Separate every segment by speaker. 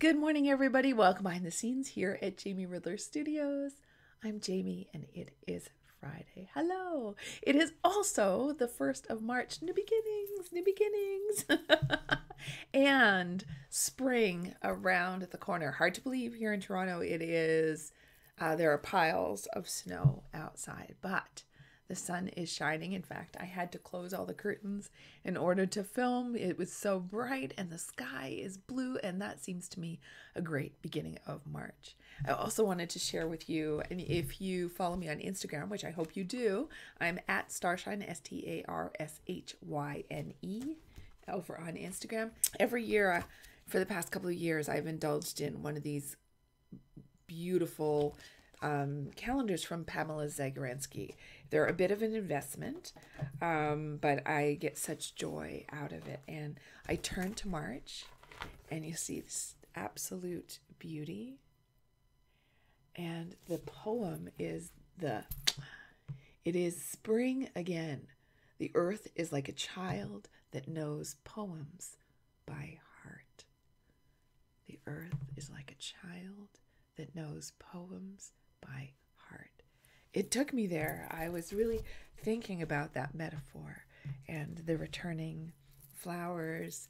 Speaker 1: Good morning, everybody. Welcome behind the scenes here at Jamie Riddler Studios. I'm Jamie, and it is Friday. Hello. It is also the 1st of March. New beginnings, new beginnings. And spring around the corner. Hard to believe here in Toronto. It is, there are piles of snow outside, but the sun is shining. In fact, I had to close all the curtains in order to film. It was so bright and the sky is blue, and that seems to me a great beginning of March. I also wanted to share with you, and if you follow me on Instagram, which I hope you do, I'm at Starshine, StarShyne, over on Instagram. Every year, for the past couple of years, I've indulged in one of these beautiful calendars from Pamela Zagorensky. They're a bit of an investment, but I get such joy out of it. And I turn to March, and you see this absolute beauty. And the poem is it is spring again. The earth is like a child that knows poems by heart. The earth is like a child that knows poems by heart. It took me there. I was really thinking about that metaphor and the returning flowers,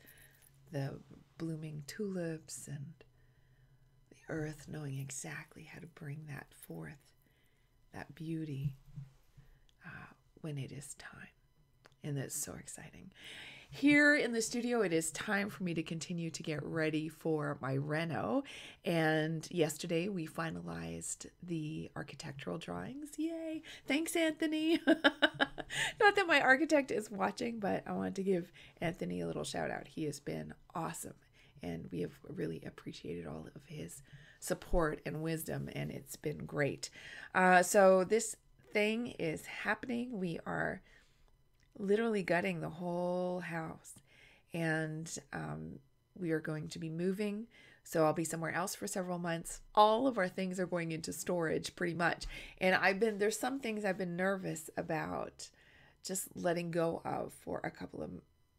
Speaker 1: the blooming tulips, and the earth knowing exactly how to bring that forth, that beauty, when it is time. And that's so exciting. Here in the studio, it is time for me to continue to get ready for my reno. And yesterday we finalized the architectural drawings. Yay! Thanks, Anthony. Not that my architect is watching, but I wanted to give Anthony a little shout out. He has been awesome, and we have really appreciated all of his support and wisdom, and it's been great. So this thing is happening. We are literally gutting the whole house, and we are going to be moving, so I'll be somewhere else for several months. All of our things are going into storage pretty much, and there's some things I've been nervous about just letting go of for a couple of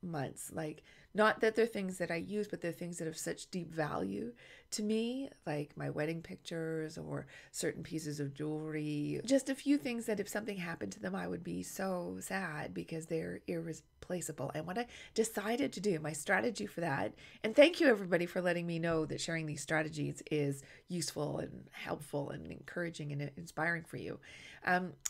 Speaker 1: months. Like, not that they're things that I use, but they're things that have such deep value to me, like my wedding pictures or certain pieces of jewelry. Just a few things that if something happened to them, I would be so sad because they're irreplaceable. And what I decided to do, my strategy for that, and thank you everybody for letting me know that sharing these strategies is useful and helpful and encouraging and inspiring for you.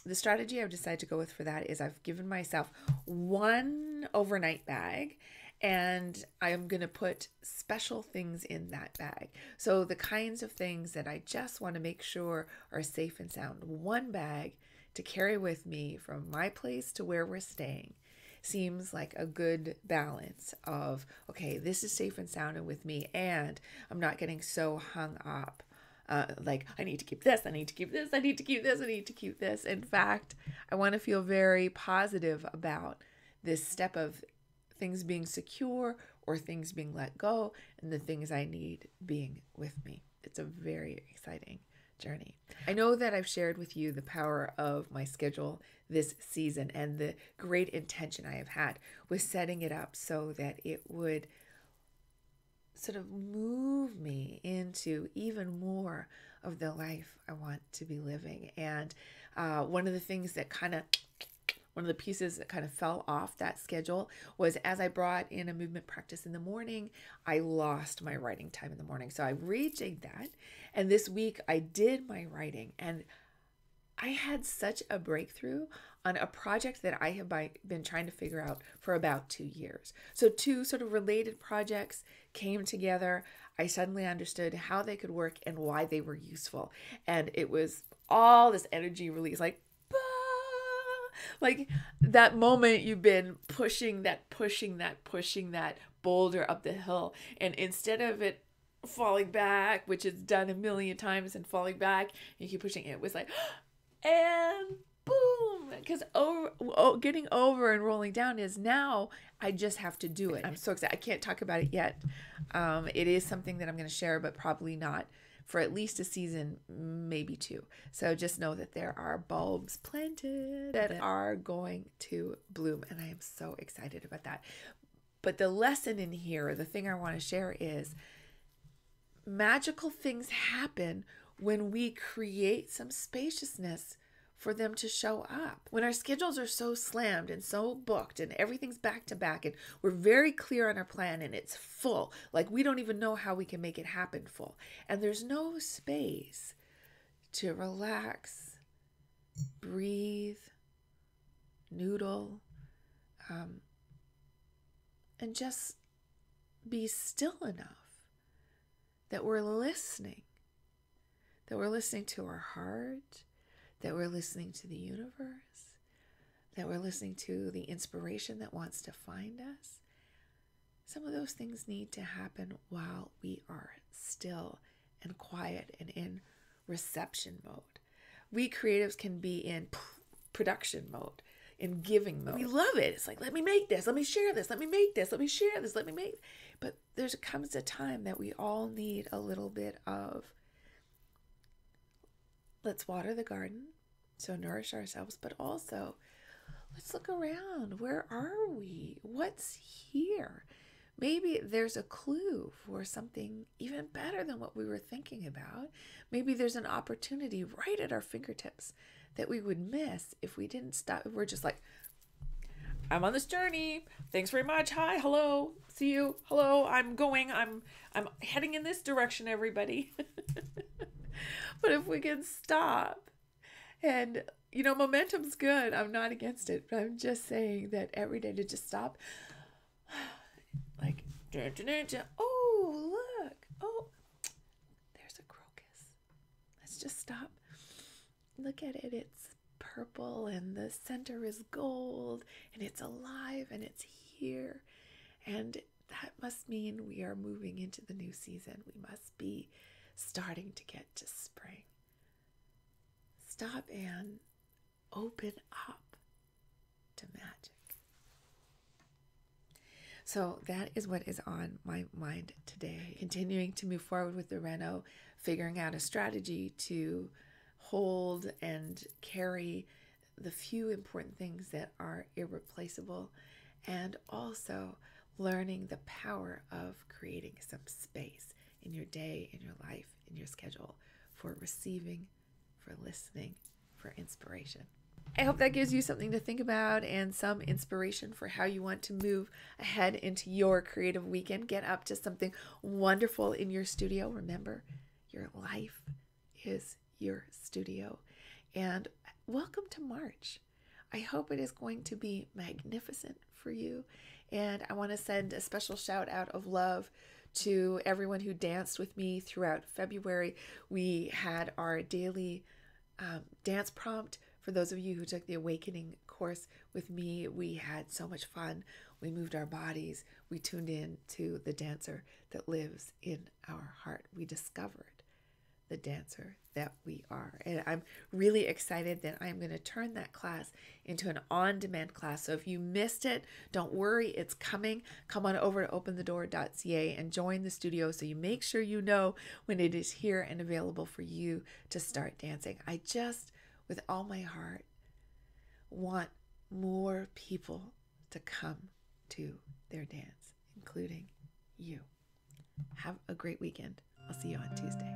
Speaker 1: The strategy I've decided to go with for that is I've given myself one overnight bag, and I'm going to put special things in that bag. So the kinds of things that I just want to make sure are safe and sound. One bag to carry with me from my place to where we're staying seems like a good balance of, okay, this is safe and sound and with me, and I'm not getting so hung up. Like, I need to keep this, I need to keep this, I need to keep this, I need to keep this. In fact, I want to feel very positive about this step of things being secure or things being let go, and the things I need being with me. It's a very exciting journey. I know that I've shared with you the power of my schedule this season and the great intention I have had with setting it up so that it would sort of move me into even more of the life I want to be living. And one of the pieces that kind of fell off that schedule was as I brought in a movement practice in the morning, I lost my writing time in the morning. So I rejigged that. And this week I did my writing, and I had such a breakthrough on a project that I have been trying to figure out for about 2 years. So two sort of related projects came together. I suddenly understood how they could work and why they were useful. And it was all this energy release, like that moment you've been pushing that boulder up the hill, and instead of it falling back, which it's done a million times, and falling back, you keep pushing it, was like, and boom, because getting over and rolling down is now I just have to do it. I'm so excited. I can't talk about it yet. It is something that I'm going to share, but probably not for at least a season, maybe 2. So just know that there are bulbs planted that are going to bloom, and I am so excited about that. But the lesson in here, the thing I want to share is magical things happen when we create some spaciousness for them to show up. When our schedules are so slammed and so booked and everything's back to back and we're very clear on our plan and it's full, like we don't even know how we can make it happen full. And there's no space to relax, breathe, noodle, and just be still enough that we're listening to our heart, that we're listening to the universe, that we're listening to the inspiration that wants to find us. Some of those things need to happen while we are still and quiet and in reception mode. We creatives can be in production mode, in giving mode. We love it. It's like, let me make this, let me share this, let me make this, let me share this, let me make. But there comes a time that we all need a little bit of, let's water the garden, so nourish ourselves, but also let's look around. Where are we? What's here? Maybe there's a clue for something even better than what we were thinking about. Maybe there's an opportunity right at our fingertips that we would miss if we didn't stop. If we're just like, I'm on this journey. Thanks very much. Hi, hello, see you. Hello, I'm going. I'm heading in this direction, everybody. But if we can stop, and momentum's good. I'm not against it, but I'm just saying that every day to just stop. Like, oh, look. Oh, there's a crocus. Let's just stop. Look at it. It's purple and the center is gold and it's alive and it's here. And that must mean we are moving into the new season. We must be starting to get to spring. Stop and open up to magic. So that is what is on my mind today. Continuing to move forward with the reno, figuring out a strategy to hold and carry the few important things that are irreplaceable, and also learning the power of creating some space in your day, in your life, in your schedule for receiving, for listening, for inspiration. I hope that gives you something to think about and some inspiration for how you want to move ahead into your creative weekend. Get up to something wonderful in your studio. Remember, your life is your studio. And welcome to March. I hope it is going to be magnificent for you. And I want to send a special shout out of love to everyone who danced with me throughout February. We had our daily dance prompt. For those of you who took the Awakening course with me, we had so much fun. We moved our bodies. We tuned in to the dancer that lives in our heart. We discovered the dancer that we are. And I'm really excited that I'm going to turn that class into an on-demand class. So if you missed it, don't worry, it's coming. Come on over to openthedoor.ca and join the studio so you make sure you know when it is here and available for you to start dancing. I just, with all my heart, want more people to come to their dance, including you. Have a great weekend. I'll see you on Tuesday.